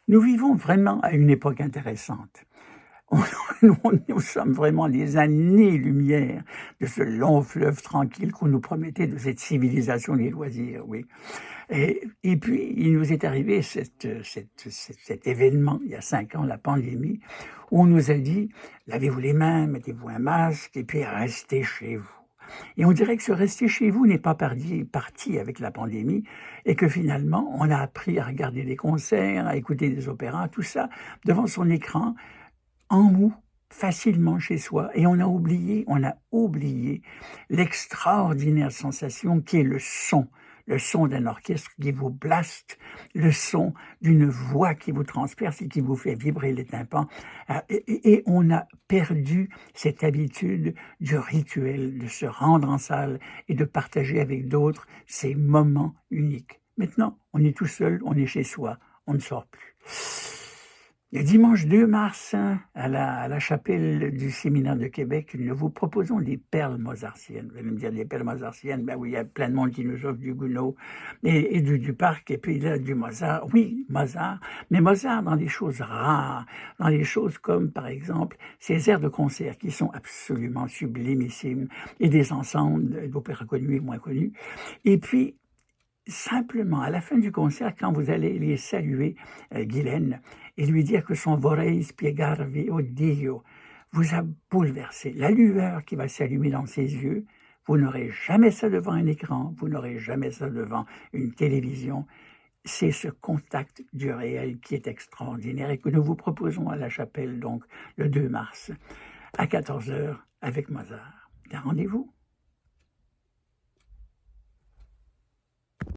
Nous vivons vraiment à une époque intéressante. On nous sommes vraiment des années-lumière de ce long fleuve tranquille qu'on nous promettait, de cette civilisation des loisirs, oui. Et puis, il nous est arrivé cet événement, il y a 5 ans, la pandémie, où on nous a dit: «Lavez-vous les mains, mettez-vous un masque et puis restez chez vous». Et on dirait que ce rester chez vous n'est pas parti avec la pandémie et que finalement, on a appris à regarder des concerts, à écouter des opéras, tout ça devant son écran, en mou, facilement chez soi, et on a oublié l'extraordinaire sensation qui est le son d'un orchestre qui vous blaste, le son d'une voix qui vous transperce et qui vous fait vibrer les tympans. Et on a perdu cette habitude du rituel, de se rendre en salle et de partager avec d'autres ces moments uniques. Maintenant, on est tout seul, on est chez soi, on ne sort plus. Le dimanche 2 mars, à la chapelle du Séminaire de Québec, nous vous proposons des perles mozartiennes. Vous allez me dire, des perles mozartiennes, ben oui, il y a plein de monde qui nous offre du Gounod et du Parc, et puis là, du Mozart. Oui, Mozart, mais Mozart dans des choses rares, dans des choses comme, par exemple, ces airs de concert qui sont absolument sublimissimes, et des ensembles d'opéras connus et moins connus. Et puis, simplement, à la fin du concert, quand vous allez les saluer, Guylaine, et lui dire que son vorrei spiegarvi o Dio vous a bouleversé, la lueur qui va s'allumer dans ses yeux, vous n'aurez jamais ça devant un écran, vous n'aurez jamais ça devant une télévision. C'est ce contact du réel qui est extraordinaire et que nous vous proposons à la chapelle, donc, le 2 mars, à 14 heures, avec Mozart. Un rendez-vous?